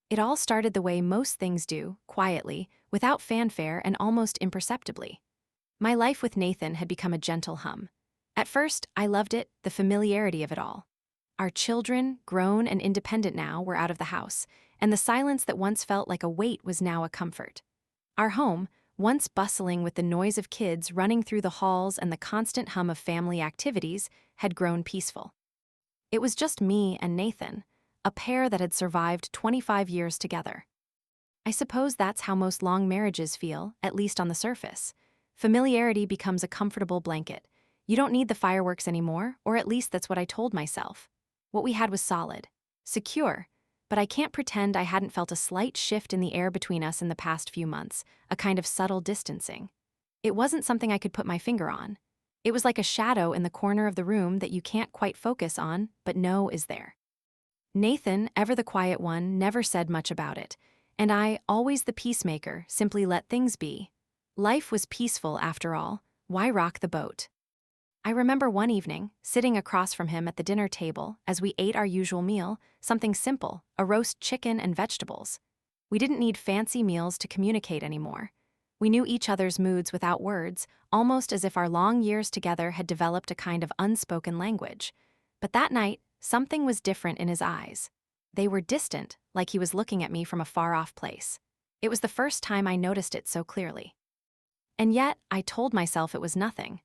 It all started the way most things do, quietly, without fanfare and almost imperceptibly. My life with Nathan had become a gentle hum. At first, I loved it, the familiarity of it all. Our children, grown and independent now, were out of the house, and the silence that once felt like a weight was now a comfort. Our home, once bustling with the noise of kids running through the halls and the constant hum of family activities, had grown peaceful. It was just me and Nathan, a pair that had survived 25 years together. I suppose that's how most long marriages feel, at least on the surface. Familiarity becomes a comfortable blanket. You don't need the fireworks anymore, or at least that's what I told myself. What we had was solid, secure, but I can't pretend I hadn't felt a slight shift in the air between us in the past few months, a kind of subtle distancing. It wasn't something I could put my finger on. It was like a shadow in the corner of the room that you can't quite focus on, but know is there. Nathan, ever the quiet one, never said much about it, and I, always the peacemaker, simply let things be. Life was peaceful after all. Why rock the boat? I remember one evening, sitting across from him at the dinner table as we ate our usual meal, something simple, a roast chicken and vegetables. We didn't need fancy meals to communicate anymore. We knew each other's moods without words, almost as if our long years together had developed a kind of unspoken language. But that night, something was different in his eyes. They were distant, like he was looking at me from a far-off place. It was the first time I noticed it so clearly. And yet, I told myself it was nothing.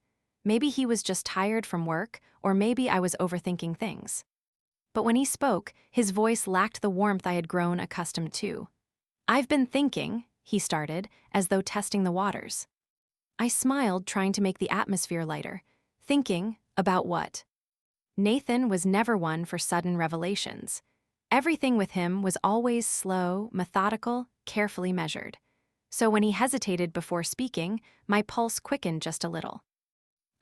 Maybe he was just tired from work, or maybe I was overthinking things. But when he spoke, his voice lacked the warmth I had grown accustomed to. "I've been thinking," he started, as though testing the waters. I smiled, trying to make the atmosphere lighter. Thinking, about what? Nathan was never one for sudden revelations. Everything with him was always slow, methodical, carefully measured. So when he hesitated before speaking, my pulse quickened just a little.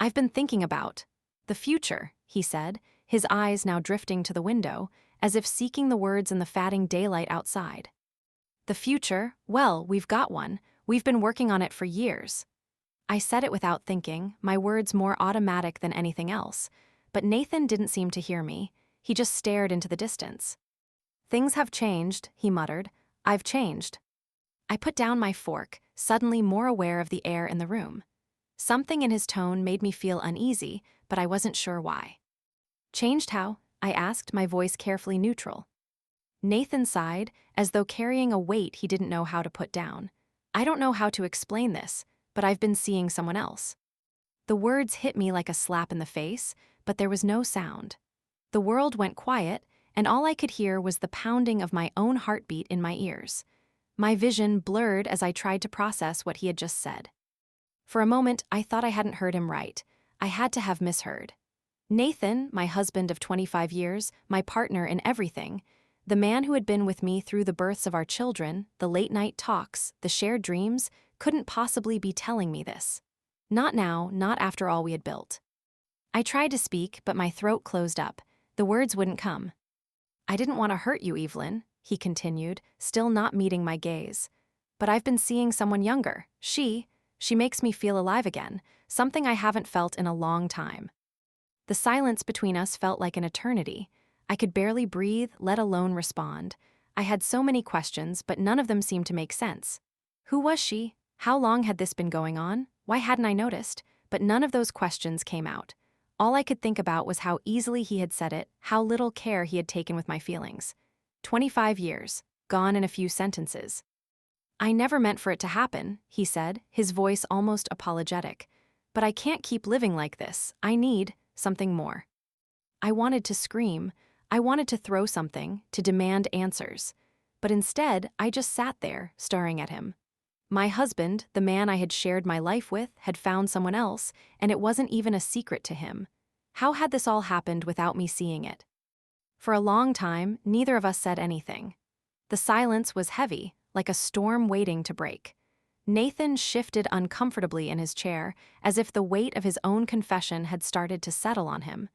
"I've been thinking about the future," he said, his eyes now drifting to the window, as if seeking the words in the fatting daylight outside. "The future? Well, we've got one. We've been working on it for years." I said it without thinking, my words more automatic than anything else. But Nathan didn't seem to hear me. He just stared into the distance. "Things have changed," he muttered. "I've changed." I put down my fork, suddenly more aware of the air in the room. Something in his tone made me feel uneasy, but I wasn't sure why. "Changed how?" I asked, my voice carefully neutral. Nathan sighed, as though carrying a weight he didn't know how to put down. "I don't know how to explain this, but I've been seeing someone else." The words hit me like a slap in the face, but there was no sound. The world went quiet, and all I could hear was the pounding of my own heartbeat in my ears. My vision blurred as I tried to process what he had just said. For a moment, I thought I hadn't heard him right. I had to have misheard. Nathan, my husband of 25 years, my partner in everything, the man who had been with me through the births of our children, the late-night talks, the shared dreams, couldn't possibly be telling me this. Not now, not after all we had built. I tried to speak, but my throat closed up. The words wouldn't come. "I didn't want to hurt you, Evelyn," he continued, still not meeting my gaze. "But I've been seeing someone younger. She makes me feel alive again, something I haven't felt in a long time." The silence between us felt like an eternity. I could barely breathe, let alone respond. I had so many questions, but none of them seemed to make sense. Who was she? How long had this been going on? Why hadn't I noticed? But none of those questions came out. All I could think about was how easily he had said it, how little care he had taken with my feelings. 25 years, gone in a few sentences. "I never meant for it to happen," he said, his voice almost apologetic. "But I can't keep living like this. I need something more." I wanted to scream. I wanted to throw something, to demand answers. But instead, I just sat there, staring at him. My husband, the man I had shared my life with, had found someone else, and it wasn't even a secret to him. How had this all happened without me seeing it? For a long time, neither of us said anything. The silence was heavy, like a storm waiting to break. Nathan shifted uncomfortably in his chair, as if the weight of his own confession had started to settle on him.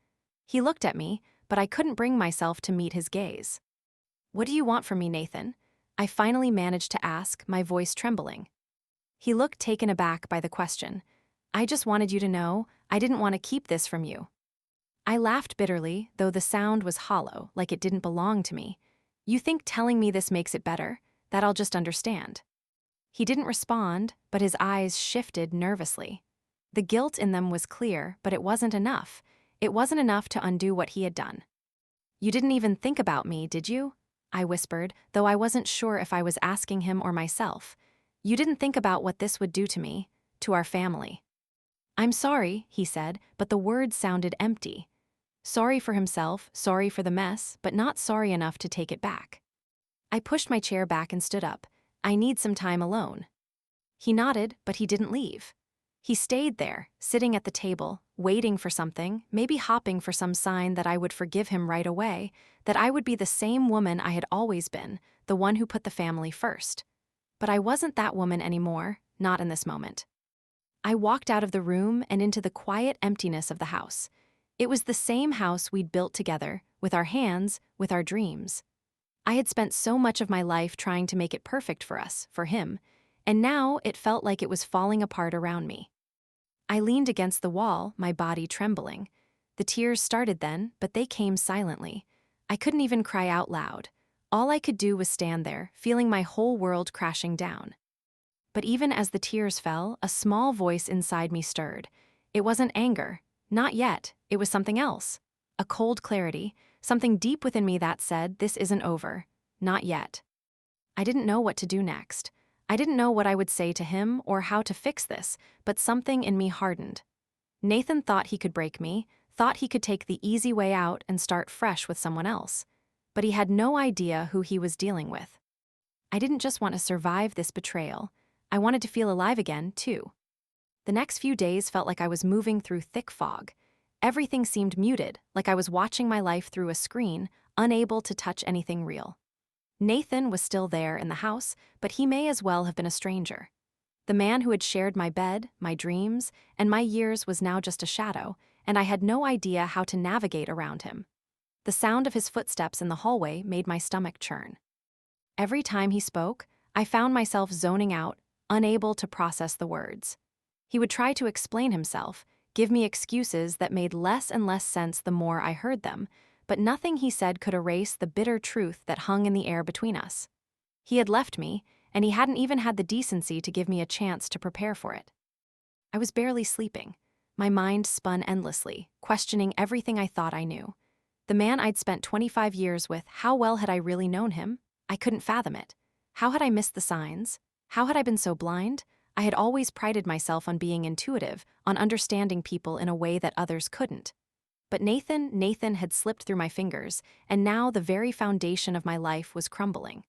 He looked at me, but I couldn't bring myself to meet his gaze. "What do you want from me, Nathan?" I finally managed to ask, my voice trembling. He looked taken aback by the question. "I just wanted you to know, I didn't want to keep this from you." I laughed bitterly, though the sound was hollow, like it didn't belong to me. You think telling me this makes it better, that I'll just understand?" He didn't respond, but his eyes shifted nervously. The guilt in them was clear, but it wasn't enough. It wasn't enough to undo what he had done. "You didn't even think about me, did you?" I whispered, though I wasn't sure if I was asking him or myself. "You didn't think about what this would do to me, to our family." "I'm sorry," he said, but the words sounded empty. Sorry for himself, sorry for the mess, but not sorry enough to take it back. I pushed my chair back and stood up. "I need some time alone." He nodded, but he didn't leave. He stayed there, sitting at the table, waiting for something, maybe hopping for some sign that I would forgive him right away, that I would be the same woman I had always been, the one who put the family first. But I wasn't that woman anymore, not in this moment. I walked out of the room and into the quiet emptiness of the house. It was the same house we'd built together, with our hands, with our dreams. I had spent so much of my life trying to make it perfect for us, for him, and now it felt like it was falling apart around me. I leaned against the wall, my body trembling. The tears started then, but they came silently. I couldn't even cry out loud. All I could do was stand there, feeling my whole world crashing down. But even as the tears fell, a small voice inside me stirred. It wasn't anger. Not yet. It was something else. A cold clarity, something deep within me that said, "This isn't over. Not yet." I didn't know what to do next. I didn't know what I would say to him or how to fix this, but something in me hardened. Nathan thought he could break me, thought he could take the easy way out and start fresh with someone else. But he had no idea who he was dealing with. I didn't just want to survive this betrayal. I wanted to feel alive again, too. The next few days felt like I was moving through thick fog. Everything seemed muted, like I was watching my life through a screen, unable to touch anything real. Nathan was still there in the house, but he may as well have been a stranger. The man who had shared my bed, my dreams, and my years was now just a shadow, and I had no idea how to navigate around him. The sound of his footsteps in the hallway made my stomach churn. Every time he spoke, I found myself zoning out, unable to process the words. He would try to explain himself, give me excuses that made less and less sense the more I heard them, but nothing he said could erase the bitter truth that hung in the air between us. He had left me, and he hadn't even had the decency to give me a chance to prepare for it. I was barely sleeping. My mind spun endlessly, questioning everything I thought I knew. The man I'd spent 25 years with, how well had I really known him? I couldn't fathom it. How had I missed the signs? How had I been so blind? I had always prided myself on being intuitive, on understanding people in a way that others couldn't. But Nathan had slipped through my fingers, and now the very foundation of my life was crumbling.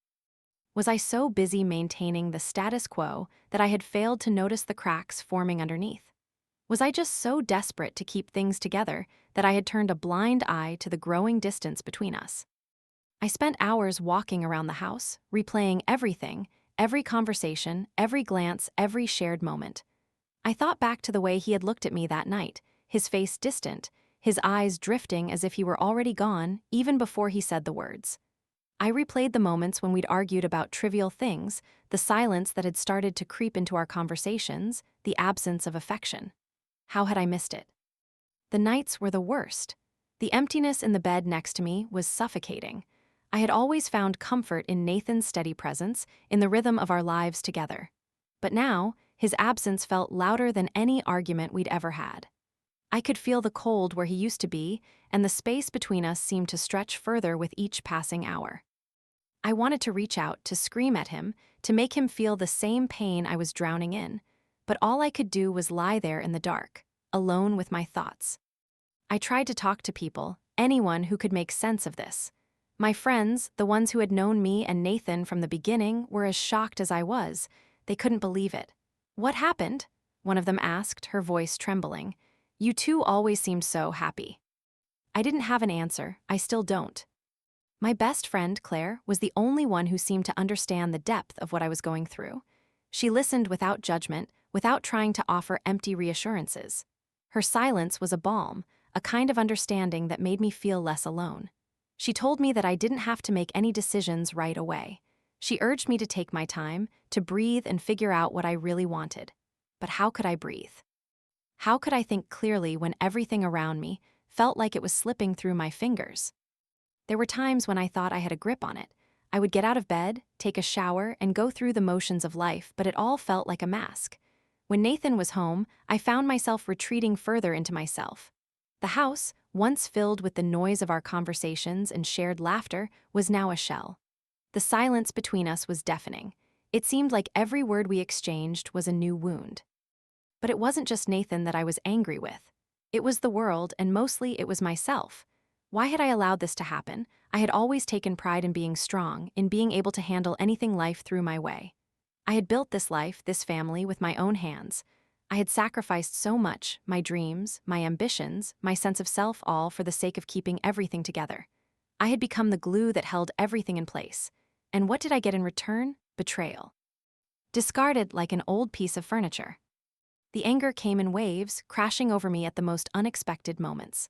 Was I so busy maintaining the status quo that I had failed to notice the cracks forming underneath? Was I just so desperate to keep things together that I had turned a blind eye to the growing distance between us? I spent hours walking around the house, replaying everything, every conversation, every glance, every shared moment. I thought back to the way he had looked at me that night, his face distant, his eyes drifting as if he were already gone, even before he said the words. I replayed the moments when we'd argued about trivial things, the silence that had started to creep into our conversations, the absence of affection. How had I missed it? The nights were the worst. The emptiness in the bed next to me was suffocating. I had always found comfort in Nathan's steady presence, in the rhythm of our lives together. But now, his absence felt louder than any argument we'd ever had. I could feel the cold where he used to be, and the space between us seemed to stretch further with each passing hour. I wanted to reach out, to scream at him, to make him feel the same pain I was drowning in, but all I could do was lie there in the dark, alone with my thoughts. I tried to talk to people, anyone who could make sense of this. My friends, the ones who had known me and Nathan from the beginning, were as shocked as I was. They couldn't believe it. "What happened?" one of them asked, her voice trembling. "You two always seemed so happy." I didn't have an answer. I still don't. My best friend, Claire, was the only one who seemed to understand the depth of what I was going through. She listened without judgment, without trying to offer empty reassurances. Her silence was a balm, a kind of understanding that made me feel less alone. She told me that I didn't have to make any decisions right away. She urged me to take my time, to breathe and figure out what I really wanted. But how could I breathe? How could I think clearly when everything around me felt like it was slipping through my fingers? There were times when I thought I had a grip on it. I would get out of bed, take a shower, and go through the motions of life, but it all felt like a mask. When Nathan was home, I found myself retreating further into myself. The house, once filled with the noise of our conversations and shared laughter, was now a shell. The silence between us was deafening. It seemed like every word we exchanged was a new wound. But it wasn't just Nathan that I was angry with. It was the world, and mostly it was myself. Why had I allowed this to happen? I had always taken pride in being strong, in being able to handle anything life threw my way. I had built this life, this family, with my own hands. I had sacrificed so much, my dreams, my ambitions, my sense of self, all for the sake of keeping everything together. I had become the glue that held everything in place. And what did I get in return? Betrayal. Discarded like an old piece of furniture. The anger came in waves, crashing over me at the most unexpected moments.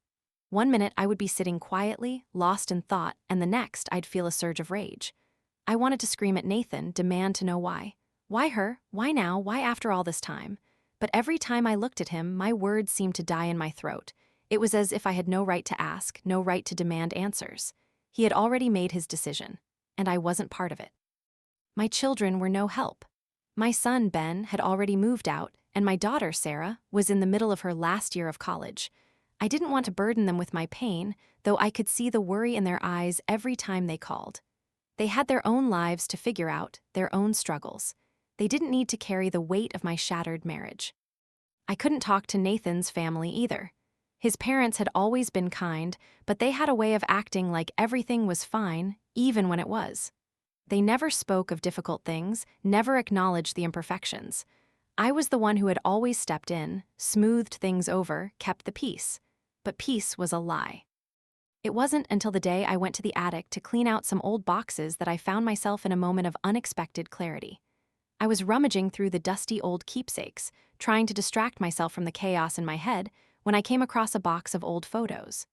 One minute I would be sitting quietly, lost in thought, and the next I'd feel a surge of rage. I wanted to scream at Nathan, demand to know why. Why her? Why now? Why after all this time? But every time I looked at him, my words seemed to die in my throat. It was as if I had no right to ask, no right to demand answers. He had already made his decision, and I wasn't part of it. My children were no help. My son, Ben, had already moved out, and my daughter, Sarah, was in the middle of her last year of college. I didn't want to burden them with my pain, though I could see the worry in their eyes every time they called. They had their own lives to figure out, their own struggles. They didn't need to carry the weight of my shattered marriage. I couldn't talk to Nathan's family either. His parents had always been kind, but they had a way of acting like everything was fine, even when it was. They never spoke of difficult things, never acknowledged the imperfections. I was the one who had always stepped in, smoothed things over, kept the peace. But peace was a lie. It wasn't until the day I went to the attic to clean out some old boxes that I found myself in a moment of unexpected clarity. I was rummaging through the dusty old keepsakes, trying to distract myself from the chaos in my head, when I came across a box of old photos.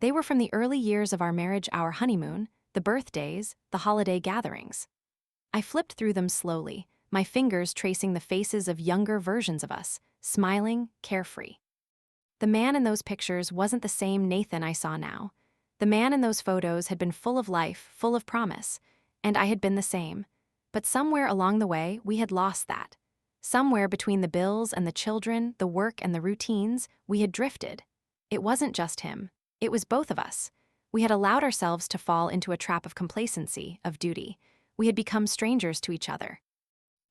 They were from the early years of our marriage, our honeymoon, the birthdays, the holiday gatherings. I flipped through them slowly, my fingers tracing the faces of younger versions of us, smiling, carefree. The man in those pictures wasn't the same Nathan I saw now. The man in those photos had been full of life, full of promise, and I had been the same. But somewhere along the way, we had lost that. Somewhere between the bills and the children, the work and the routines, we had drifted. It wasn't just him. It was both of us. We had allowed ourselves to fall into a trap of complacency, of duty. We had become strangers to each other.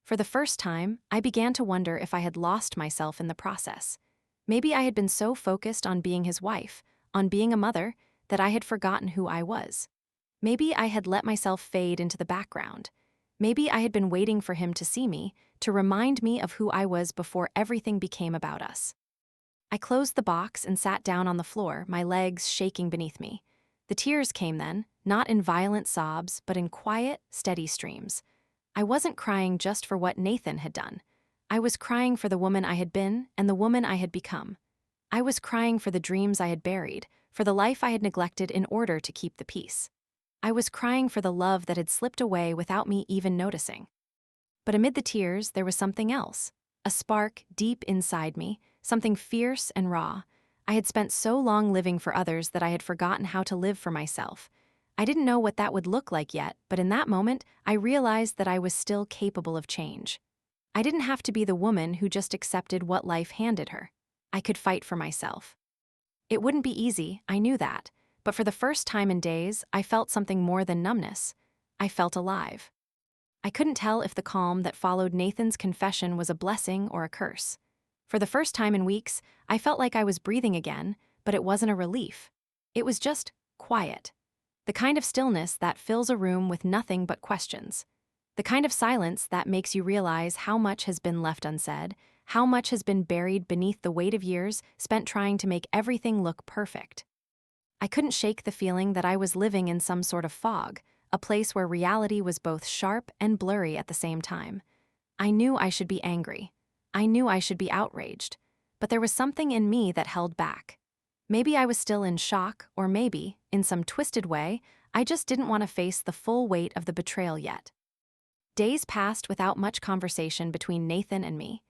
For the first time, I began to wonder if I had lost myself in the process. Maybe I had been so focused on being his wife, on being a mother, that I had forgotten who I was. Maybe I had let myself fade into the background. Maybe I had been waiting for him to see me, to remind me of who I was before everything became about us. I closed the box and sat down on the floor, my legs shaking beneath me. The tears came then, not in violent sobs, but in quiet, steady streams. I wasn't crying just for what Nathan had done. I was crying for the woman I had been and the woman I had become. I was crying for the dreams I had buried, for the life I had neglected in order to keep the peace. I was crying for the love that had slipped away without me even noticing. But amid the tears, there was something else. A spark deep inside me, something fierce and raw. I had spent so long living for others that I had forgotten how to live for myself. I didn't know what that would look like yet, but in that moment, I realized that I was still capable of change. I didn't have to be the woman who just accepted what life handed her. I could fight for myself. It wouldn't be easy, I knew that, but for the first time in days, I felt something more than numbness. I felt alive. I couldn't tell if the calm that followed Nathan's confession was a blessing or a curse. For the first time in weeks, I felt like I was breathing again, but it wasn't a relief. It was just quiet. The kind of stillness that fills a room with nothing but questions. The kind of silence that makes you realize how much has been left unsaid, how much has been buried beneath the weight of years spent trying to make everything look perfect. I couldn't shake the feeling that I was living in some sort of fog, a place where reality was both sharp and blurry at the same time. I knew I should be angry. I knew I should be outraged. But there was something in me that held back. Maybe I was still in shock, or maybe, in some twisted way, I just didn't want to face the full weight of the betrayal yet. Days passed without much conversation between Nathan and me.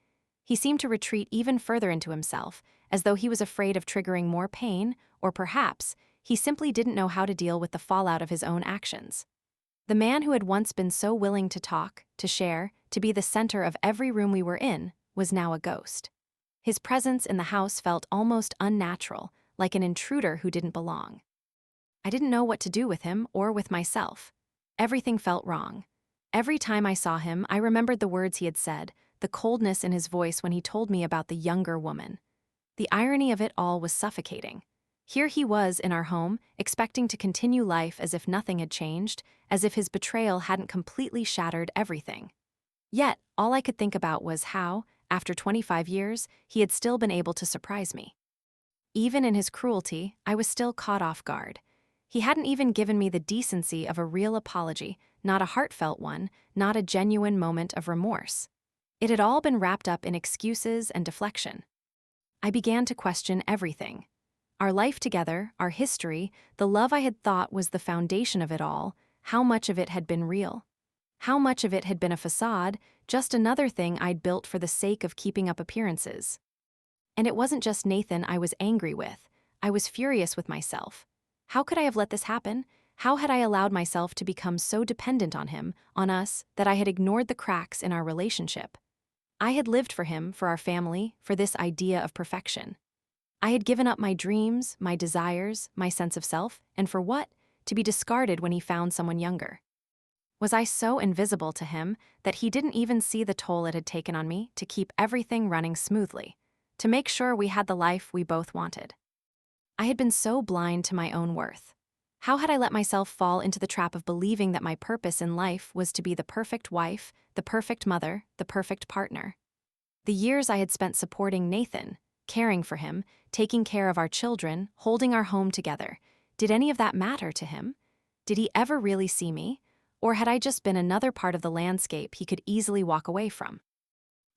He seemed to retreat even further into himself, as though he was afraid of triggering more pain, or perhaps, he simply didn't know how to deal with the fallout of his own actions. The man who had once been so willing to talk, to share, to be the center of every room we were in, was now a ghost. His presence in the house felt almost unnatural, like an intruder who didn't belong. I didn't know what to do with him or with myself. Everything felt wrong. Every time I saw him, I remembered the words he had said, the coldness in his voice when he told me about the younger woman. The irony of it all was suffocating. Here he was in our home, expecting to continue life as if nothing had changed, as if his betrayal hadn't completely shattered everything. Yet, all I could think about was how, after 25 years, he had still been able to surprise me. Even in his cruelty, I was still caught off guard. He hadn't even given me the decency of a real apology, not a heartfelt one, not a genuine moment of remorse. It had all been wrapped up in excuses and deflection. I began to question everything. Our life together, our history, the love I had thought was the foundation of it all, how much of it had been real? How much of it had been a facade, just another thing I'd built for the sake of keeping up appearances? And it wasn't just Nathan I was angry with. I was furious with myself. How could I have let this happen? How had I allowed myself to become so dependent on him, on us, that I had ignored the cracks in our relationship? I had lived for him, for our family, for this idea of perfection. I had given up my dreams, my desires, my sense of self, and for what? To be discarded when he found someone younger. Was I so invisible to him that he didn't even see the toll it had taken on me to keep everything running smoothly, to make sure we had the life we both wanted? I had been so blind to my own worth. How had I let myself fall into the trap of believing that my purpose in life was to be the perfect wife, the perfect mother, the perfect partner? The years I had spent supporting Nathan, caring for him, taking care of our children, holding our home together, did any of that matter to him? Did he ever really see me? Or had I just been another part of the landscape he could easily walk away from?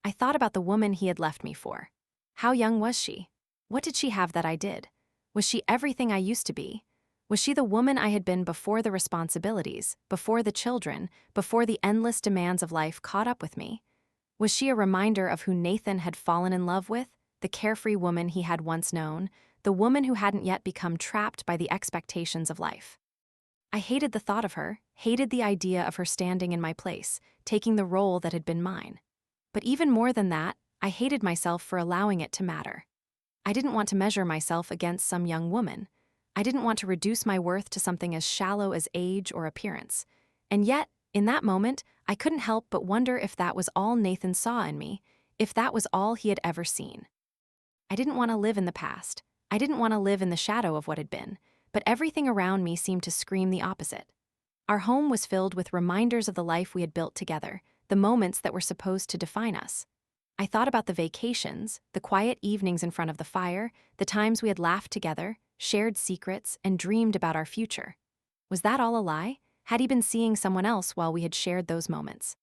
I thought about the woman he had left me for. How young was she? What did she have that I did? Was she everything I used to be? Was she the woman I had been before the responsibilities, before the children, before the endless demands of life caught up with me? Was she a reminder of who Nathan had fallen in love with, the carefree woman he had once known, the woman who hadn't yet become trapped by the expectations of life? I hated the thought of her, hated the idea of her standing in my place, taking the role that had been mine. But even more than that, I hated myself for allowing it to matter. I didn't want to measure myself against some young woman. I didn't want to reduce my worth to something as shallow as age or appearance. And yet, in that moment, I couldn't help but wonder if that was all Nathan saw in me, if that was all he had ever seen. I didn't want to live in the past. I didn't want to live in the shadow of what had been, but everything around me seemed to scream the opposite. Our home was filled with reminders of the life we had built together, the moments that were supposed to define us. I thought about the vacations, the quiet evenings in front of the fire, the times we had laughed together, shared secrets, and dreamed about our future. Was that all a lie? Had he been seeing someone else while we had shared those moments?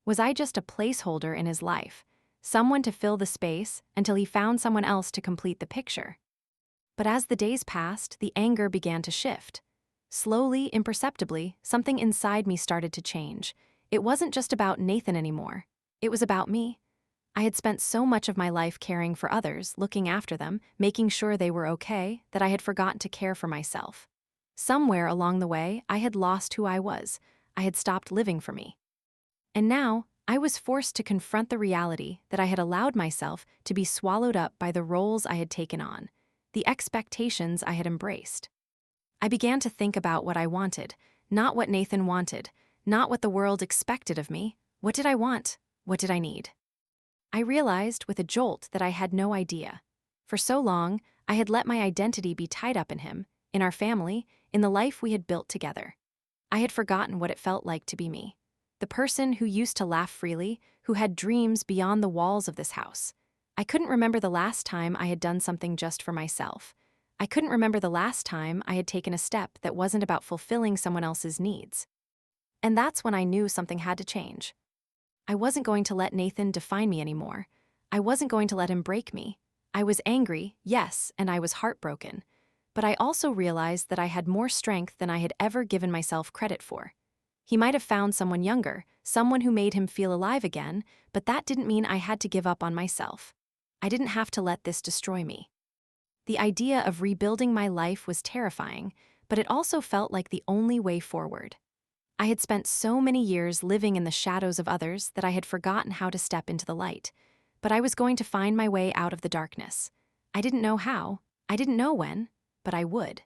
Was I just a placeholder in his life, someone to fill the space until he found someone else to complete the picture? But as the days passed, the anger began to shift. Slowly, imperceptibly, something inside me started to change. It wasn't just about Nathan anymore. It was about me. I had spent so much of my life caring for others, looking after them, making sure they were okay, that I had forgotten to care for myself. Somewhere along the way, I had lost who I was. I had stopped living for me. And now, I was forced to confront the reality that I had allowed myself to be swallowed up by the roles I had taken on, the expectations I had embraced. I began to think about what I wanted, not what Nathan wanted, not what the world expected of me. What did I want? What did I need? I realized with a jolt that I had no idea. For so long, I had let my identity be tied up in him, in our family, in the life we had built together. I had forgotten what it felt like to be me. The person who used to laugh freely, who had dreams beyond the walls of this house. I couldn't remember the last time I had done something just for myself. I couldn't remember the last time I had taken a step that wasn't about fulfilling someone else's needs. And that's when I knew something had to change. I wasn't going to let Nathan define me anymore. I wasn't going to let him break me. I was angry, yes, and I was heartbroken. But I also realized that I had more strength than I had ever given myself credit for. He might have found someone younger, someone who made him feel alive again, but that didn't mean I had to give up on myself. I didn't have to let this destroy me. The idea of rebuilding my life was terrifying, but it also felt like the only way forward. I had spent so many years living in the shadows of others that I had forgotten how to step into the light. But I was going to find my way out of the darkness. I didn't know how, I didn't know when, but I would.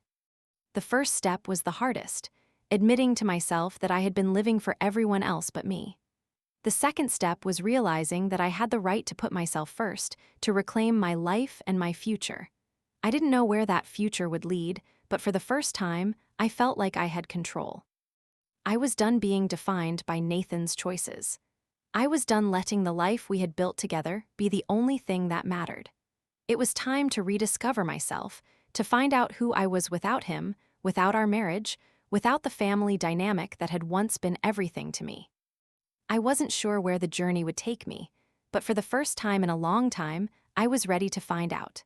The first step was the hardest, admitting to myself that I had been living for everyone else but me. The second step was realizing that I had the right to put myself first, to reclaim my life and my future. I didn't know where that future would lead, but for the first time, I felt like I had control. I was done being defined by Nathan's choices. I was done letting the life we had built together be the only thing that mattered. It was time to rediscover myself, to find out who I was without him, without our marriage, without the family dynamic that had once been everything to me. I wasn't sure where the journey would take me, but for the first time in a long time, I was ready to find out.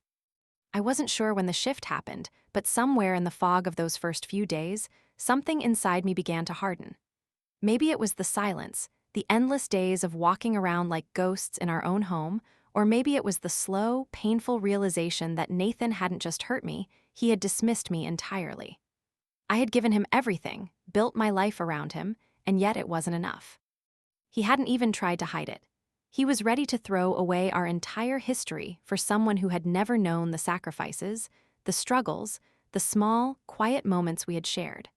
I wasn't sure when the shift happened, but somewhere in the fog of those first few days, something inside me began to harden. Maybe it was the silence, the endless days of walking around like ghosts in our own home, or maybe it was the slow, painful realization that Nathan hadn't just hurt me, he had dismissed me entirely. I had given him everything, built my life around him, and yet it wasn't enough. He hadn't even tried to hide it. He was ready to throw away our entire history for someone who had never known the sacrifices, the struggles, the small, quiet moments we had shared.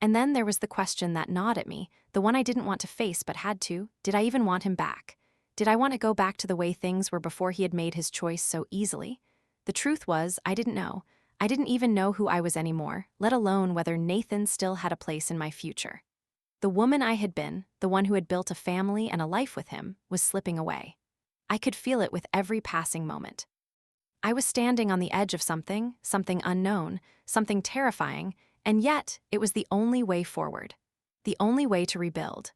And then there was the question that gnawed at me, the one I didn't want to face but had to. Did I even want him back? Did I want to go back to the way things were before he had made his choice so easily? The truth was, I didn't know. I didn't even know who I was anymore, let alone whether Nathan still had a place in my future. The woman I had been, the one who had built a family and a life with him, was slipping away. I could feel it with every passing moment. I was standing on the edge of something unknown, something terrifying, and yet it was the only way forward, the only way to rebuild.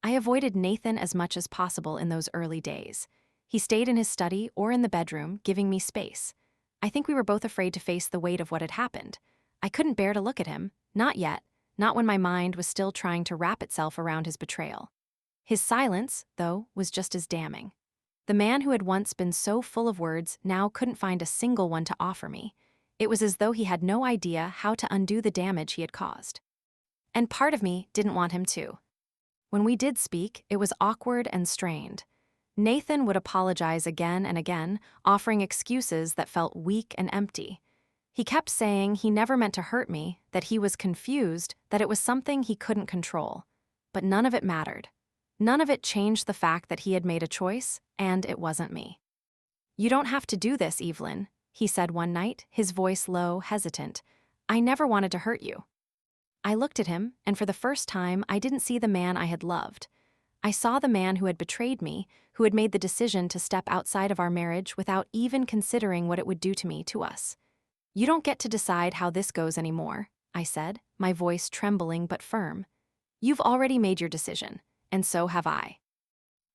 I avoided Nathan as much as possible in those early days. He stayed in his study or in the bedroom, giving me space. I think we were both afraid to face the weight of what had happened. I couldn't bear to look at him, not yet, not when my mind was still trying to wrap itself around his betrayal. His silence, though, was just as damning. The man who had once been so full of words now couldn't find a single one to offer me. It was as though he had no idea how to undo the damage he had caused. And part of me didn't want him to. When we did speak, it was awkward and strained. Nathan would apologize again and again, offering excuses that felt weak and empty. He kept saying he never meant to hurt me, that he was confused, that it was something he couldn't control. But none of it mattered. None of it changed the fact that he had made a choice, and it wasn't me. "You don't have to do this, Evelyn," he said one night, his voice low, hesitant. "I never wanted to hurt you." I looked at him, and for the first time, I didn't see the man I had loved. I saw the man who had betrayed me, who had made the decision to step outside of our marriage without even considering what it would do to me, to us. "You don't get to decide how this goes anymore," I said, my voice trembling but firm. "You've already made your decision, and so have I."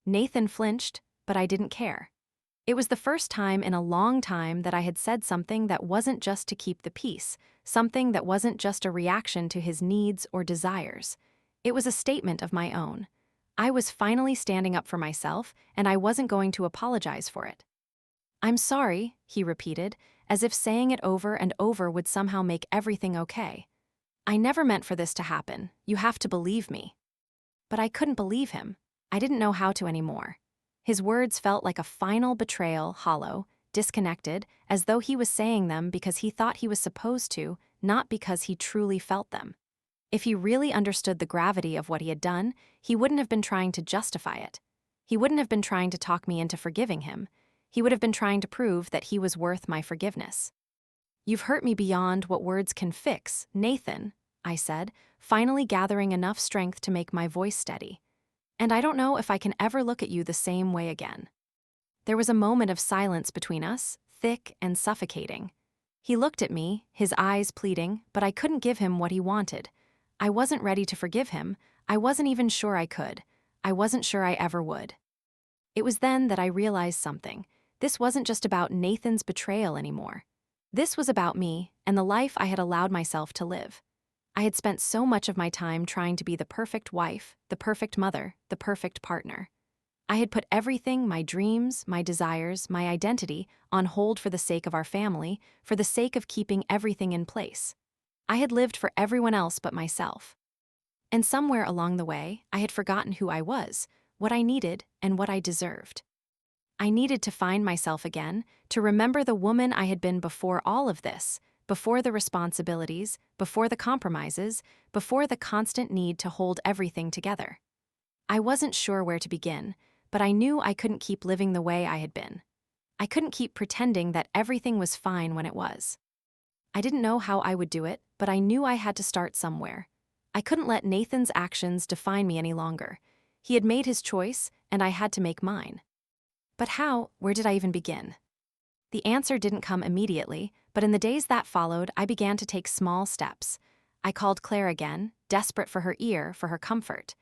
Nathan flinched, but I didn't care. It was the first time in a long time that I had said something that wasn't just to keep the peace, something that wasn't just a reaction to his needs or desires. It was a statement of my own. I was finally standing up for myself, and I wasn't going to apologize for it. "I'm sorry," he repeated, as if saying it over and over would somehow make everything okay. "I never meant for this to happen. You have to believe me." But I couldn't believe him. I didn't know how to anymore. His words felt like a final betrayal, hollow, disconnected, as though he was saying them because he thought he was supposed to, not because he truly felt them. If he really understood the gravity of what he had done, he wouldn't have been trying to justify it. He wouldn't have been trying to talk me into forgiving him. He would have been trying to prove that he was worth my forgiveness. "You've hurt me beyond what words can fix, Nathan," I said, finally gathering enough strength to make my voice steady. "And I don't know if I can ever look at you the same way again." There was a moment of silence between us, thick and suffocating. He looked at me, his eyes pleading, but I couldn't give him what he wanted. I wasn't ready to forgive him. I wasn't even sure I could. I wasn't sure I ever would. It was then that I realized something. This wasn't just about Nathan's betrayal anymore. This was about me and the life I had allowed myself to live. I had spent so much of my time trying to be the perfect wife, the perfect mother, the perfect partner. I had put everything, my dreams, my desires, my identity, on hold for the sake of our family, for the sake of keeping everything in place. I had lived for everyone else but myself. And somewhere along the way, I had forgotten who I was, what I needed, and what I deserved. I needed to find myself again, to remember the woman I had been before all of this, before the responsibilities, before the compromises, before the constant need to hold everything together. I wasn't sure where to begin, but I knew I couldn't keep living the way I had been. I couldn't keep pretending that everything was fine when it was. I didn't know how I would do it, but I knew I had to start somewhere. I couldn't let Nathan's actions define me any longer. He had made his choice, and I had to make mine. But how? Where did I even begin? The answer didn't come immediately, but in the days that followed, I began to take small steps. I called Claire again, desperate for her ear, for her comfort.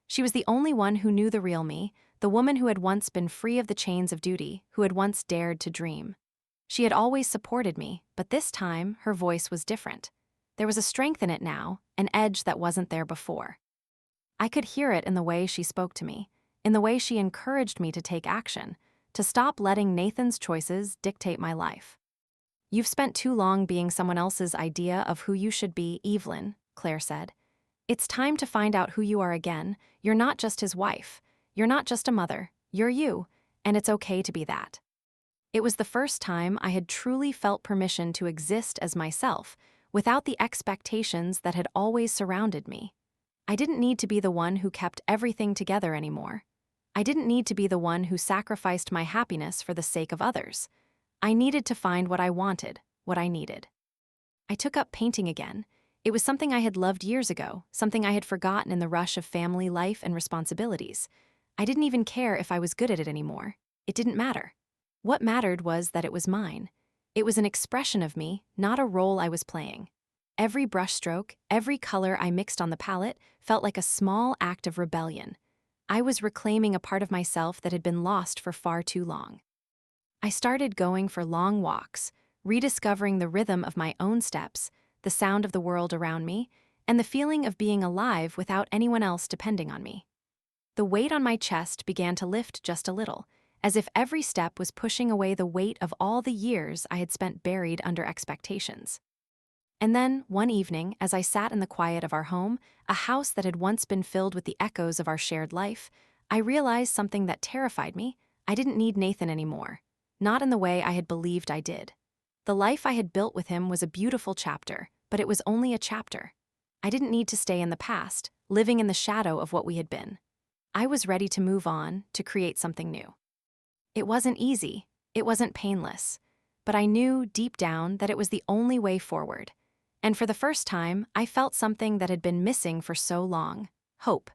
She was the only one who knew the real me, the woman who had once been free of the chains of duty, who had once dared to dream. She had always supported me, but this time her voice was different. There was a strength in it now, an edge that wasn't there before. I could hear it in the way she spoke to me, in the way she encouraged me to take action, to stop letting Nathan's choices dictate my life. "You've spent too long being someone else's idea of who you should be, Evelyn," Claire said. "It's time to find out who you are again. You're not just his wife. You're not just a mother. You're you, and it's okay to be that." It was the first time I had truly felt permission to exist as myself, without the expectations that had always surrounded me. I didn't need to be the one who kept everything together anymore. I didn't need to be the one who sacrificed my happiness for the sake of others. I needed to find what I wanted, what I needed. I took up painting again. It was something I had loved years ago, something I had forgotten in the rush of family life and responsibilities. I didn't even care if I was good at it anymore. It didn't matter. What mattered was that it was mine. It was an expression of me, not a role I was playing. Every brushstroke, every color I mixed on the palette felt like a small act of rebellion. I was reclaiming a part of myself that had been lost for far too long. I started going for long walks, rediscovering the rhythm of my own steps, the sound of the world around me, and the feeling of being alive without anyone else depending on me. The weight on my chest began to lift just a little, as if every step was pushing away the weight of all the years I had spent buried under expectations. And then, one evening, as I sat in the quiet of our home, a house that had once been filled with the echoes of our shared life, I realized something that terrified me. I didn't need Nathan anymore. Not in the way I had believed I did. The life I had built with him was a beautiful chapter, but it was only a chapter. I didn't need to stay in the past, living in the shadow of what we had been. I was ready to move on, to create something new. It wasn't easy, it wasn't painless, but I knew deep down that it was the only way forward. And for the first time, I felt something that had been missing for so long: hope.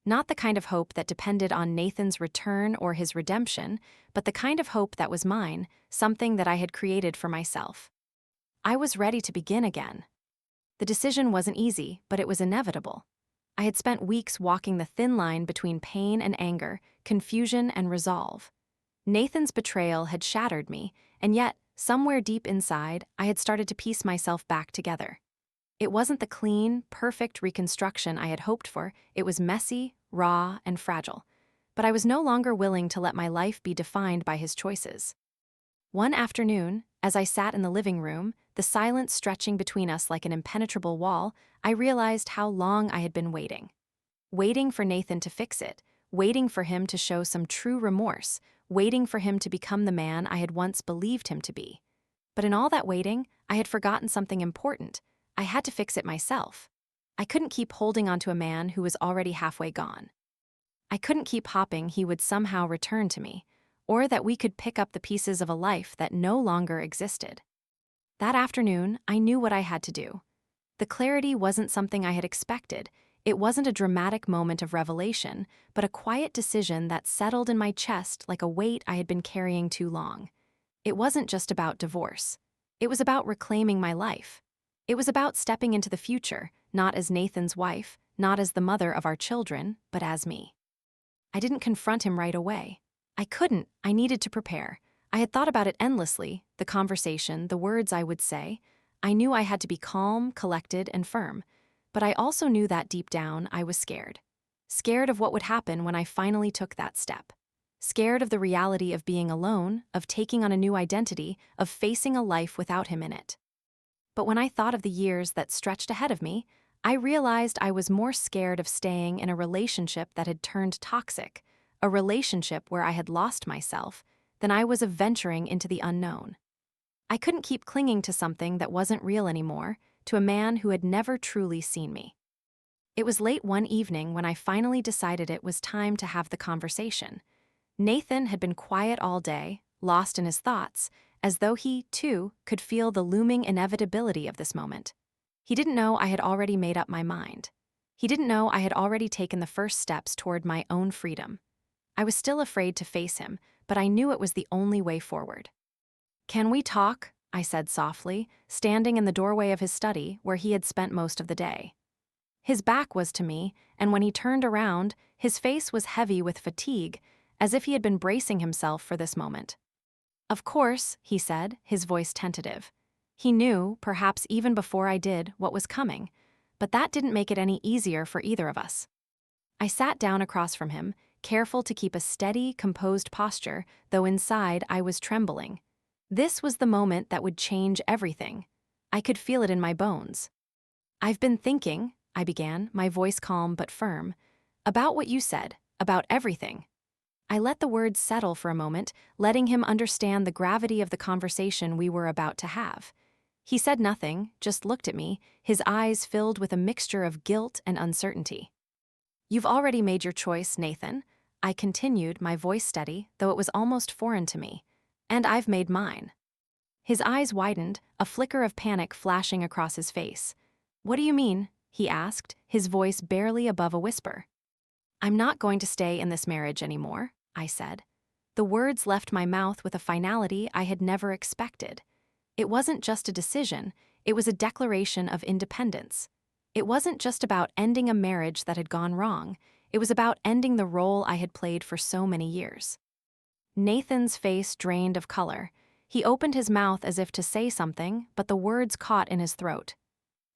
Not the kind of hope that depended on Nathan's return or his redemption, but the kind of hope that was mine, something that I had created for myself. I was ready to begin again. The decision wasn't easy, but it was inevitable. I had spent weeks walking the thin line between pain and anger, confusion and resolve. Nathan's betrayal had shattered me, and yet, somewhere deep inside, I had started to piece myself back together. It wasn't the clean, perfect reconstruction I had hoped for. It was messy, raw, and fragile. But I was no longer willing to let my life be defined by his choices. One afternoon, as I sat in the living room, the silence stretching between us like an impenetrable wall, I realized how long I had been waiting. Waiting for Nathan to fix it, waiting for him to show some true remorse, waiting for him to become the man I had once believed him to be. But in all that waiting, I had forgotten something important. I had to fix it myself. I couldn't keep holding onto a man who was already halfway gone. I couldn't keep hoping he would somehow return to me, or that we could pick up the pieces of a life that no longer existed. That afternoon, I knew what I had to do. The clarity wasn't something I had expected. It wasn't a dramatic moment of revelation, but a quiet decision that settled in my chest like a weight I had been carrying too long. It wasn't just about divorce. It was about reclaiming my life. It was about stepping into the future, not as Nathan's wife, not as the mother of our children, but as me. I didn't confront him right away. I couldn't. I needed to prepare. I had thought about it endlessly, the conversation, the words I would say. I knew I had to be calm, collected, and firm. But I also knew that deep down I was scared. Scared of what would happen when I finally took that step. Scared of the reality of being alone, of taking on a new identity, of facing a life without him in it. But when I thought of the years that stretched ahead of me, I realized I was more scared of staying in a relationship that had turned toxic, a relationship where I had lost myself, than I was of venturing into the unknown. I couldn't keep clinging to something that wasn't real anymore, to a man who had never truly seen me. It was late one evening when I finally decided it was time to have the conversation. Nathan had been quiet all day, lost in his thoughts, as though he, too, could feel the looming inevitability of this moment. He didn't know I had already made up my mind. He didn't know I had already taken the first steps toward my own freedom. I was still afraid to face him, but I knew it was the only way forward. "Can we talk?" I said softly, standing in the doorway of his study where he had spent most of the day. His back was to me, and when he turned around, his face was heavy with fatigue, as if he had been bracing himself for this moment. "Of course," he said, his voice tentative. He knew, perhaps even before I did, what was coming, but that didn't make it any easier for either of us. I sat down across from him, careful to keep a steady, composed posture, though inside I was trembling. This was the moment that would change everything. I could feel it in my bones. "I've been thinking," I began, my voice calm but firm, "about what you said, about everything." I let the words settle for a moment, letting him understand the gravity of the conversation we were about to have. He said nothing, just looked at me, his eyes filled with a mixture of guilt and uncertainty. "You've already made your choice, Nathan," I continued, my voice steady, though it was almost foreign to me. "And I've made mine." His eyes widened, a flicker of panic flashing across his face. "What do you mean?" he asked, his voice barely above a whisper. "I'm not going to stay in this marriage anymore," I said. The words left my mouth with a finality I had never expected. It wasn't just a decision, it was a declaration of independence. It wasn't just about ending a marriage that had gone wrong, it was about ending the role I had played for so many years. Nathan's face drained of color. He opened his mouth as if to say something, but the words caught in his throat.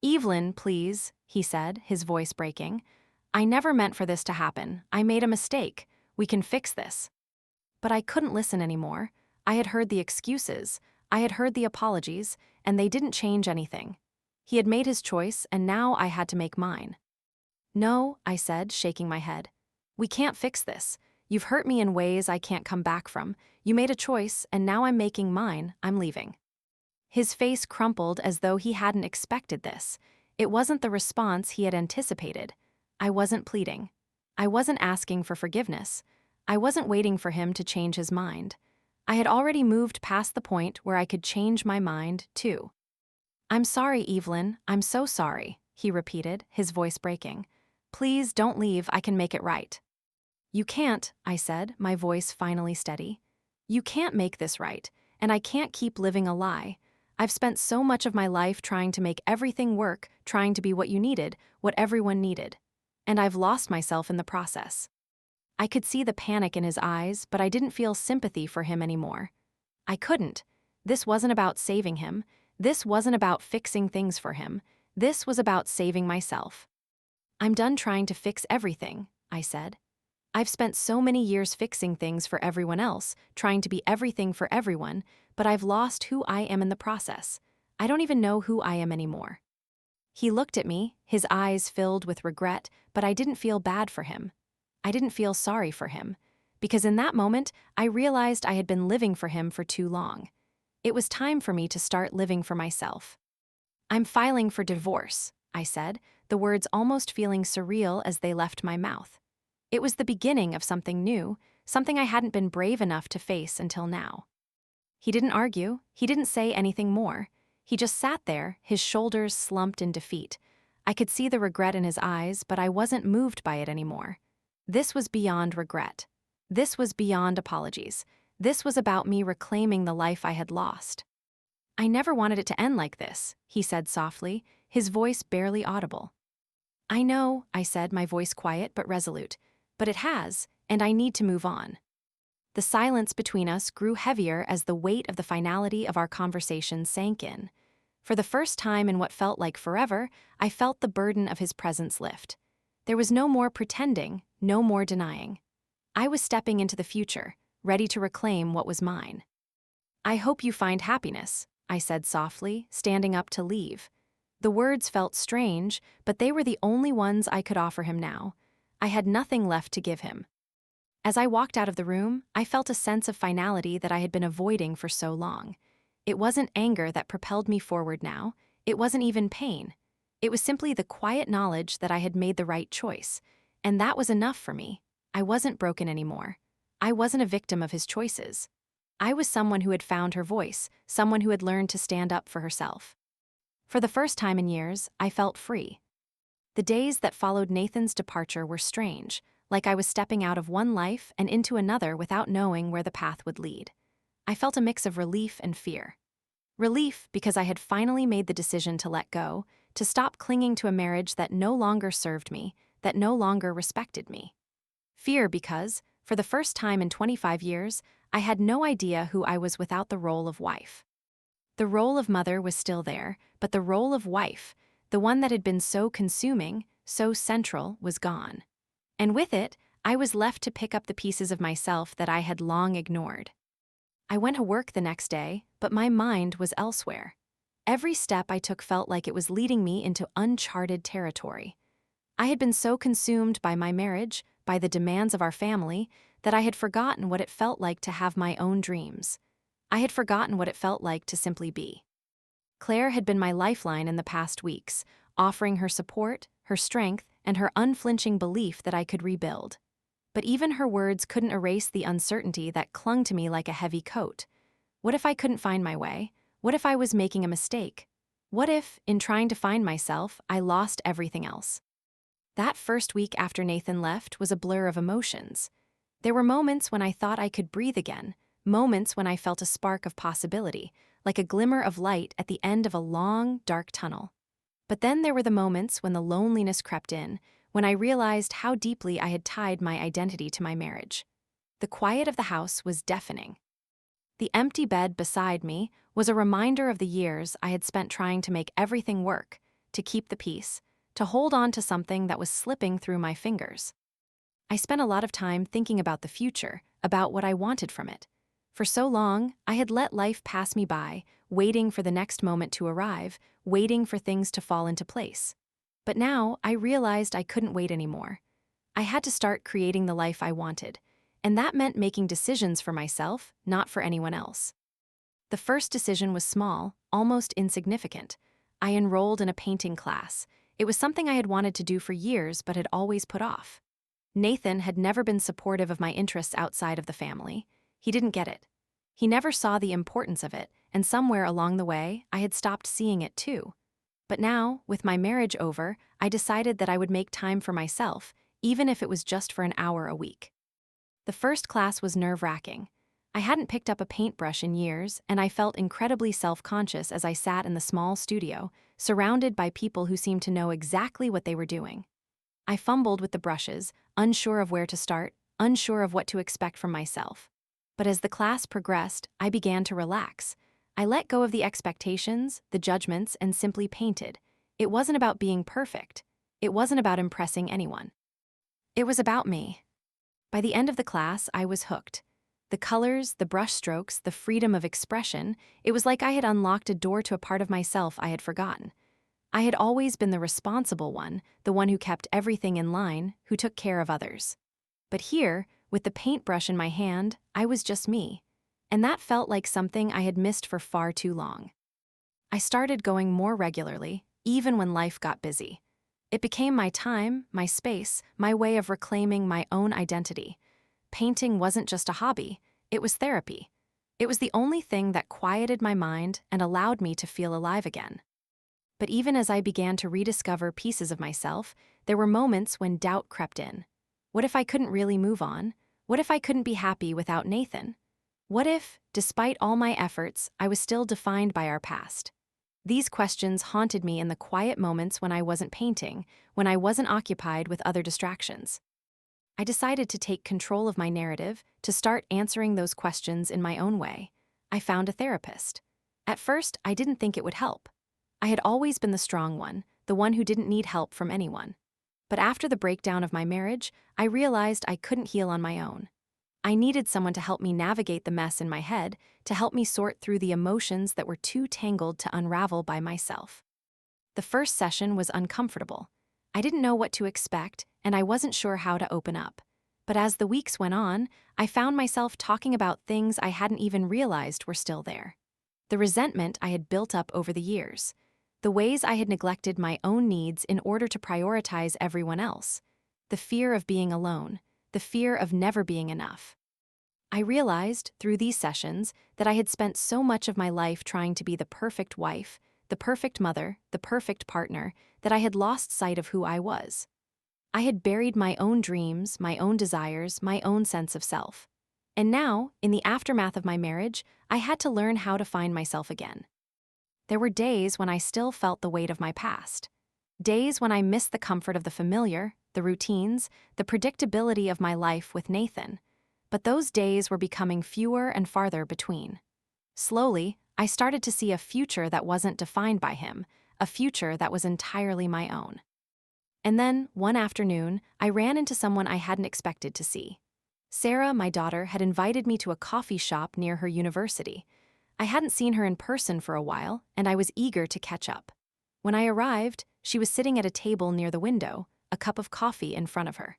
"Evelyn, please," he said, his voice breaking. "I never meant for this to happen. I made a mistake. We can fix this." But I couldn't listen anymore. I had heard the excuses, I had heard the apologies, and they didn't change anything. He had made his choice, and now I had to make mine. "No," I said, shaking my head. "We can't fix this. You've hurt me in ways I can't come back from. You made a choice, and now I'm making mine. I'm leaving." His face crumpled as though he hadn't expected this. It wasn't the response he had anticipated. I wasn't pleading. I wasn't asking for forgiveness. I wasn't waiting for him to change his mind. I had already moved past the point where I could change my mind, too. "I'm sorry, Evelyn. I'm so sorry," he repeated, his voice breaking. "Please don't leave. I can make it right." "You can't," I said, my voice finally steady. "You can't make this right, and I can't keep living a lie. I've spent so much of my life trying to make everything work, trying to be what you needed, what everyone needed. And I've lost myself in the process." I could see the panic in his eyes, but I didn't feel sympathy for him anymore. I couldn't. This wasn't about saving him. This wasn't about fixing things for him. This was about saving myself. "I'm done trying to fix everything," I said. "I've spent so many years fixing things for everyone else, trying to be everything for everyone, but I've lost who I am in the process. I don't even know who I am anymore." He looked at me, his eyes filled with regret, but I didn't feel bad for him. I didn't feel sorry for him, because in that moment, I realized I had been living for him for too long. It was time for me to start living for myself. "I'm filing for divorce," I said, the words almost feeling surreal as they left my mouth. It was the beginning of something new, something I hadn't been brave enough to face until now. He didn't argue, he didn't say anything more. He just sat there, his shoulders slumped in defeat. I could see the regret in his eyes, but I wasn't moved by it anymore. This was beyond regret. This was beyond apologies. This was about me reclaiming the life I had lost. "I never wanted it to end like this," he said softly, his voice barely audible. "I know," I said, my voice quiet but resolute, "but it has, and I need to move on." The silence between us grew heavier as the weight of the finality of our conversation sank in. For the first time in what felt like forever, I felt the burden of his presence lift. There was no more pretending, no more denying. I was stepping into the future, ready to reclaim what was mine. "I hope you find happiness," I said softly, standing up to leave. The words felt strange, but they were the only ones I could offer him now. I had nothing left to give him. As I walked out of the room, I felt a sense of finality that I had been avoiding for so long. It wasn't anger that propelled me forward now. It wasn't even pain. It was simply the quiet knowledge that I had made the right choice. And that was enough for me. I wasn't broken anymore. I wasn't a victim of his choices. I was someone who had found her voice, someone who had learned to stand up for herself. For the first time in years, I felt free. The days that followed Nathan's departure were strange, like I was stepping out of one life and into another without knowing where the path would lead. I felt a mix of relief and fear. Relief because I had finally made the decision to let go, to stop clinging to a marriage that no longer served me, that no longer respected me. Fear because, for the first time in 25 years, I had no idea who I was without the role of wife. The role of mother was still there, but the role of wife, the one that had been so consuming, so central, was gone. And with it, I was left to pick up the pieces of myself that I had long ignored. I went to work the next day, but my mind was elsewhere. Every step I took felt like it was leading me into uncharted territory. I had been so consumed by my marriage, by the demands of our family, that I had forgotten what it felt like to have my own dreams. I had forgotten what it felt like to simply be. Claire had been my lifeline in the past weeks, offering her support, her strength, and her unflinching belief that I could rebuild. But even her words couldn't erase the uncertainty that clung to me like a heavy coat. What if I couldn't find my way? What if I was making a mistake? What if, in trying to find myself, I lost everything else? That first week after Nathan left was a blur of emotions. There were moments when I thought I could breathe again, moments when I felt a spark of possibility, like a glimmer of light at the end of a long, dark tunnel. But then there were the moments when the loneliness crept in, when I realized how deeply I had tied my identity to my marriage. The quiet of the house was deafening. The empty bed beside me was a reminder of the years I had spent trying to make everything work, to keep the peace, to hold on to something that was slipping through my fingers. I spent a lot of time thinking about the future, about what I wanted from it. For so long, I had let life pass me by, waiting for the next moment to arrive, waiting for things to fall into place. But now, I realized I couldn't wait anymore. I had to start creating the life I wanted, and that meant making decisions for myself, not for anyone else. The first decision was small, almost insignificant. I enrolled in a painting class. It was something I had wanted to do for years but had always put off. Nathan had never been supportive of my interests outside of the family. He didn't get it. He never saw the importance of it, and somewhere along the way, I had stopped seeing it too. But now, with my marriage over, I decided that I would make time for myself, even if it was just for an hour a week. The first class was nerve-wracking. I hadn't picked up a paintbrush in years, and I felt incredibly self-conscious as I sat in the small studio, surrounded by people who seemed to know exactly what they were doing. I fumbled with the brushes, unsure of where to start, unsure of what to expect from myself. But as the class progressed, I began to relax. I let go of the expectations, the judgments, and simply painted. It wasn't about being perfect. It wasn't about impressing anyone. It was about me. By the end of the class, I was hooked. The colors, the brush strokes, the freedom of expression, it was like I had unlocked a door to a part of myself I had forgotten. I had always been the responsible one, the one who kept everything in line, who took care of others. But here, with the paintbrush in my hand, I was just me. And that felt like something I had missed for far too long. I started going more regularly, even when life got busy. It became my time, my space, my way of reclaiming my own identity. Painting wasn't just a hobby, it was therapy. It was the only thing that quieted my mind and allowed me to feel alive again. But even as I began to rediscover pieces of myself, there were moments when doubt crept in. What if I couldn't really move on? What if I couldn't be happy without Nathan? What if, despite all my efforts, I was still defined by our past? These questions haunted me in the quiet moments when I wasn't painting, when I wasn't occupied with other distractions. I decided to take control of my narrative, to start answering those questions in my own way. I found a therapist. At first, I didn't think it would help. I had always been the strong one, the one who didn't need help from anyone. But after the breakdown of my marriage, I realized I couldn't heal on my own. I needed someone to help me navigate the mess in my head, to help me sort through the emotions that were too tangled to unravel by myself. The first session was uncomfortable. I didn't know what to expect, and I wasn't sure how to open up. But as the weeks went on, I found myself talking about things I hadn't even realized were still there. The resentment I had built up over the years. The ways I had neglected my own needs in order to prioritize everyone else. The fear of being alone. The fear of never being enough. I realized, through these sessions, that I had spent so much of my life trying to be the perfect wife, the perfect mother, the perfect partner, that I had lost sight of who I was. I had buried my own dreams, my own desires, my own sense of self. And now, in the aftermath of my marriage, I had to learn how to find myself again. There were days when I still felt the weight of my past. Days when I missed the comfort of the familiar, the routines, the predictability of my life with Nathan. But those days were becoming fewer and farther between. Slowly, I started to see a future that wasn't defined by him, a future that was entirely my own. And then, one afternoon, I ran into someone I hadn't expected to see. Sarah, my daughter, had invited me to a coffee shop near her university. I hadn't seen her in person for a while, and I was eager to catch up. When I arrived, she was sitting at a table near the window, a cup of coffee in front of her.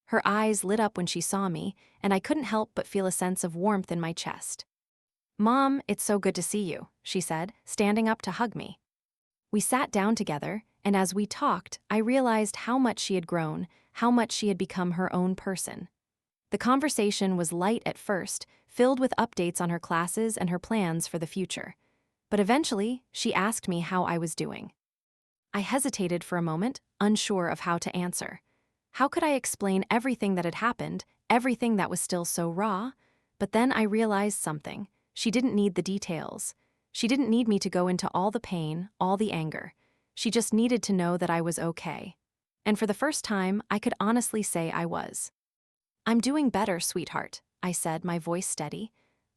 Her eyes lit up when she saw me, and I couldn't help but feel a sense of warmth in my chest. "Mom, it's so good to see you," she said, standing up to hug me. We sat down together, and as we talked, I realized how much she had grown, how much she had become her own person. The conversation was light at first, filled with updates on her classes and her plans for the future. But eventually, she asked me how I was doing. I hesitated for a moment, unsure of how to answer. How could I explain everything that had happened, everything that was still so raw? But then I realized something. She didn't need the details. She didn't need me to go into all the pain, all the anger. She just needed to know that I was okay. And for the first time, I could honestly say I was. "I'm doing better, sweetheart," I said, my voice steady.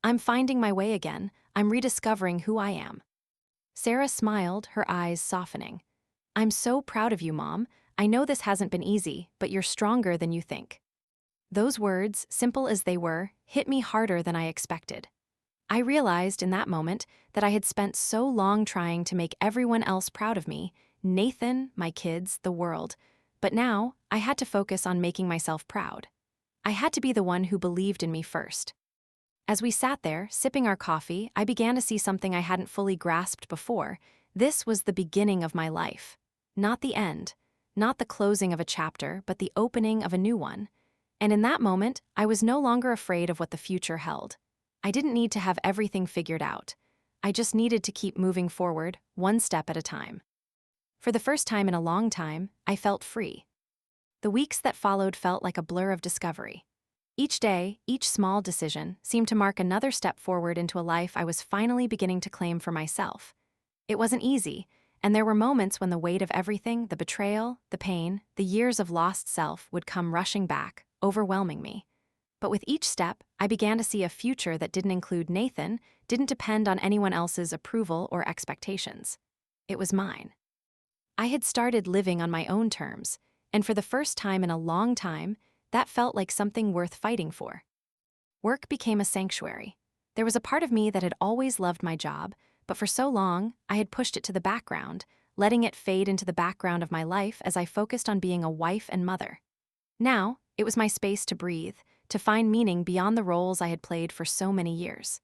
"I'm finding my way again. I'm rediscovering who I am." Sarah smiled, her eyes softening. "I'm so proud of you, Mom. I know this hasn't been easy, but you're stronger than you think." Those words, simple as they were, hit me harder than I expected. I realized in that moment that I had spent so long trying to make everyone else proud of me, Nathan, my kids, the world. But now, I had to focus on making myself proud. I had to be the one who believed in me first. As we sat there, sipping our coffee, I began to see something I hadn't fully grasped before. This was the beginning of my life. Not the end. Not the closing of a chapter, but the opening of a new one. And in that moment, I was no longer afraid of what the future held. I didn't need to have everything figured out. I just needed to keep moving forward, one step at a time. For the first time in a long time, I felt free. The weeks that followed felt like a blur of discovery. Each day, each small decision, seemed to mark another step forward into a life I was finally beginning to claim for myself. It wasn't easy, and there were moments when the weight of everything, the betrayal, the pain, the years of lost self would come rushing back, overwhelming me. But with each step, I began to see a future that didn't include Nathan, didn't depend on anyone else's approval or expectations. It was mine. I had started living on my own terms, and for the first time in a long time, that felt like something worth fighting for. Work became a sanctuary. There was a part of me that had always loved my job, but for so long, I had pushed it to the background, letting it fade into the background of my life as I focused on being a wife and mother. Now, it was my space to breathe, to find meaning beyond the roles I had played for so many years.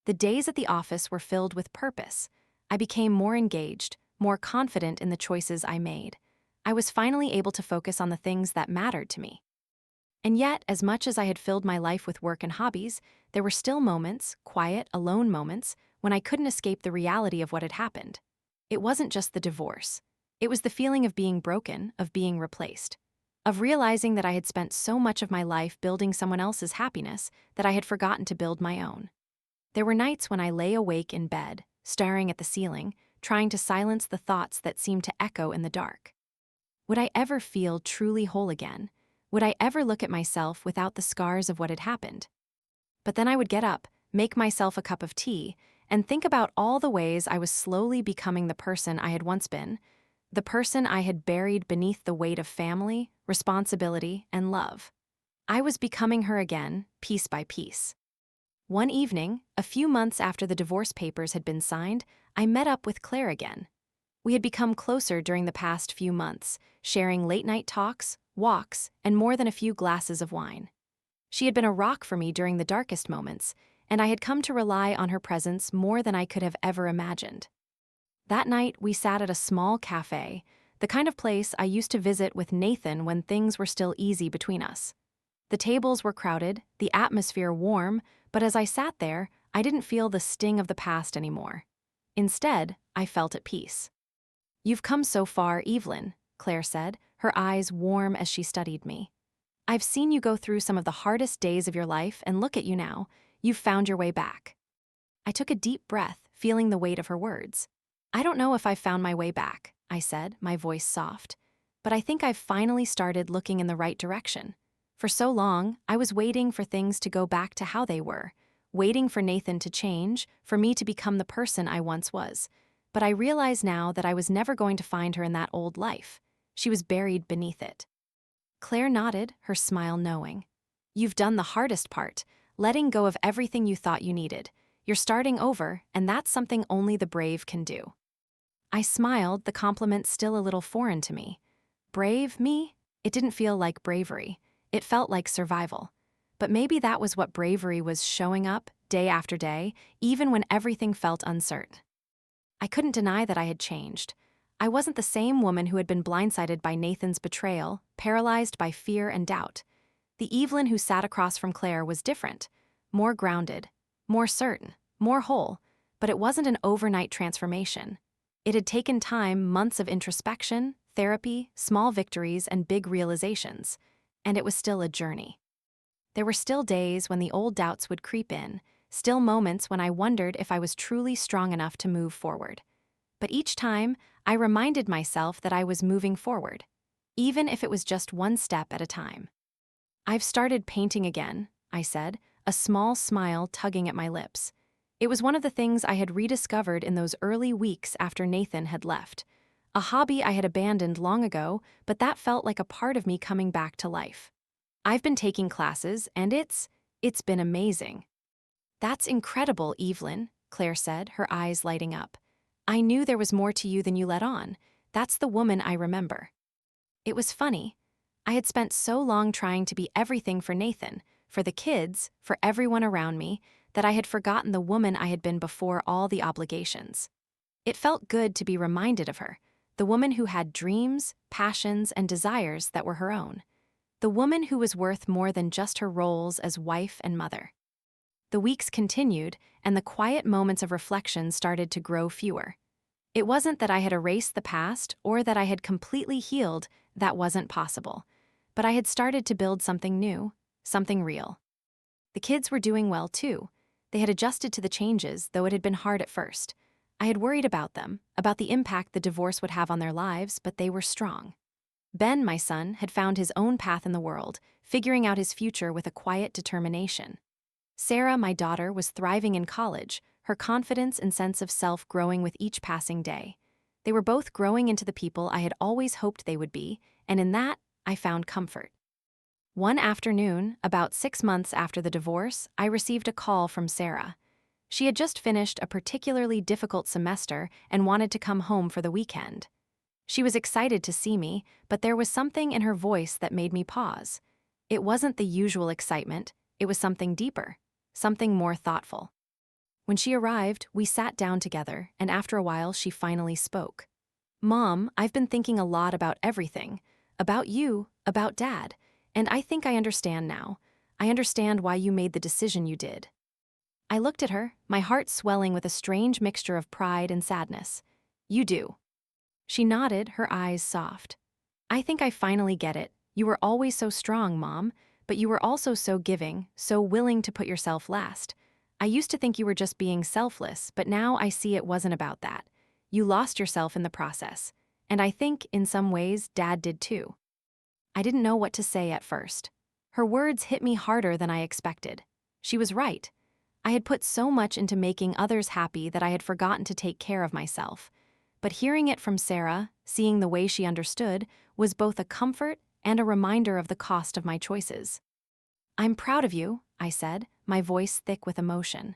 The days at the office were filled with purpose. I became more engaged, more confident in the choices I made. I was finally able to focus on the things that mattered to me. And yet, as much as I had filled my life with work and hobbies, there were still moments, quiet, alone moments, when I couldn't escape the reality of what had happened. It wasn't just the divorce. It was the feeling of being broken, of being replaced. Of realizing that I had spent so much of my life building someone else's happiness that I had forgotten to build my own. There were nights when I lay awake in bed, staring at the ceiling, trying to silence the thoughts that seemed to echo in the dark. Would I ever feel truly whole again? Would I ever look at myself without the scars of what had happened? But then I would get up, make myself a cup of tea, and think about all the ways I was slowly becoming the person I had once been, the person I had buried beneath the weight of family, responsibility, and love. I was becoming her again, piece by piece. One evening, a few months after the divorce papers had been signed, I met up with Claire again. We had become closer during the past few months, sharing late-night talks, walks, and more than a few glasses of wine. She had been a rock for me during the darkest moments, and I had come to rely on her presence more than I could have ever imagined. That night, we sat at a small cafe, the kind of place I used to visit with Nathan when things were still easy between us. The tables were crowded, the atmosphere warm, but as I sat there, I didn't feel the sting of the past anymore. Instead, I felt at peace. "You've come so far, Evelyn," Claire said, her eyes warm as she studied me. "I've seen you go through some of the hardest days of your life, and look at you now. You've found your way back." I took a deep breath, feeling the weight of her words. "I don't know if I've found my way back," I said, my voice soft. "But I think I've finally started looking in the right direction. For so long, I was waiting for things to go back to how they were, waiting for Nathan to change, for me to become the person I once was. But I realize now that I was never going to find her in that old life. She was buried beneath it." Claire nodded, her smile knowing. "You've done the hardest part, letting go of everything you thought you needed. You're starting over, and that's something only the brave can do." I smiled, the compliment still a little foreign to me. Brave, me? It didn't feel like bravery. It felt like survival. But maybe that was what bravery was, showing up, day after day, even when everything felt uncertain. I couldn't deny that I had changed. I wasn't the same woman who had been blindsided by Nathan's betrayal, paralyzed by fear and doubt. The Evelyn who sat across from Claire was different, more grounded, more certain, more whole, but it wasn't an overnight transformation. It had taken time, months of introspection, therapy, small victories, and big realizations, and it was still a journey. There were still days when the old doubts would creep in, still moments when I wondered if I was truly strong enough to move forward. But each time, I reminded myself that I was moving forward, even if it was just one step at a time. "I've started painting again," I said, a small smile tugging at my lips. It was one of the things I had rediscovered in those early weeks after Nathan had left. A hobby I had abandoned long ago, but that felt like a part of me coming back to life. "I've been taking classes, and it's been amazing." "That's incredible, Evelyn," Claire said, her eyes lighting up. "I knew there was more to you than you let on. That's the woman I remember." It was funny. I had spent so long trying to be everything for Nathan, for the kids, for everyone around me, that I had forgotten the woman I had been before all the obligations. It felt good to be reminded of her, the woman who had dreams, passions, and desires that were her own. The woman who was worth more than just her roles as wife and mother. The weeks continued, and the quiet moments of reflection started to grow fewer. It wasn't that I had erased the past or that I had completely healed, that wasn't possible. But I had started to build something new, something real. The kids were doing well too. They had adjusted to the changes, though it had been hard at first. I had worried about them, about the impact the divorce would have on their lives, but they were strong. Ben, my son, had found his own path in the world, figuring out his future with a quiet determination. Sarah, my daughter, was thriving in college, her confidence and sense of self growing with each passing day. They were both growing into the people I had always hoped they would be, and in that, I found comfort. One afternoon, about 6 months after the divorce, I received a call from Sarah. She had just finished a particularly difficult semester and wanted to come home for the weekend. She was excited to see me, but there was something in her voice that made me pause. It wasn't the usual excitement, it was something deeper, something more thoughtful. When she arrived, we sat down together, and after a while she finally spoke. "Mom, I've been thinking a lot about everything. About you, about Dad. And I think I understand now. I understand why you made the decision you did." I looked at her, my heart swelling with a strange mixture of pride and sadness. "You do." She nodded, her eyes soft. "I think I finally get it. You were always so strong, Mom, but you were also so giving, so willing to put yourself last. I used to think you were just being selfless, but now I see it wasn't about that. You lost yourself in the process. And I think, in some ways, Dad did too." I didn't know what to say at first. Her words hit me harder than I expected. She was right. I had put so much into making others happy that I had forgotten to take care of myself. But hearing it from Sarah, seeing the way she understood, was both a comfort and a reminder of the cost of my choices. "I'm proud of you," I said, my voice thick with emotion.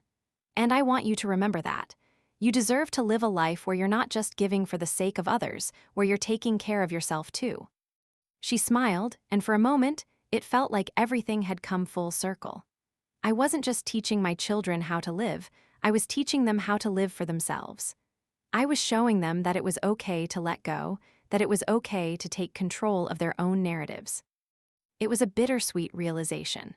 "And I want you to remember that. You deserve to live a life where you're not just giving for the sake of others, where you're taking care of yourself too. She smiled, and for a moment, it felt like everything had come full circle. I wasn't just teaching my children how to live, I was teaching them how to live for themselves. I was showing them that it was okay to let go, that it was okay to take control of their own narratives. It was a bittersweet realization.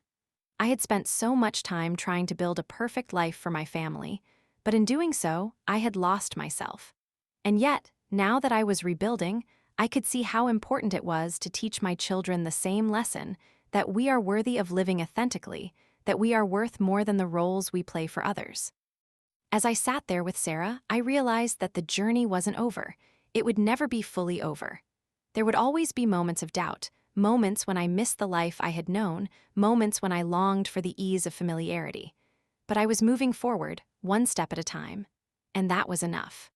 I had spent so much time trying to build a perfect life for my family, but in doing so, I had lost myself. And yet, now that I was rebuilding, I could see how important it was to teach my children the same lesson, that we are worthy of living authentically, that we are worth more than the roles we play for others. As I sat there with Sarah, I realized that the journey wasn't over. It would never be fully over. There would always be moments of doubt, moments when I missed the life I had known, moments when I longed for the ease of familiarity. But I was moving forward, one step at a time, and that was enough.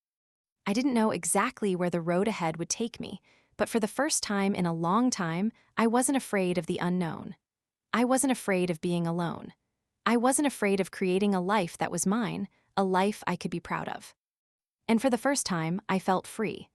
I didn't know exactly where the road ahead would take me, but for the first time in a long time, I wasn't afraid of the unknown. I wasn't afraid of being alone. I wasn't afraid of creating a life that was mine, a life I could be proud of. And for the first time, I felt free.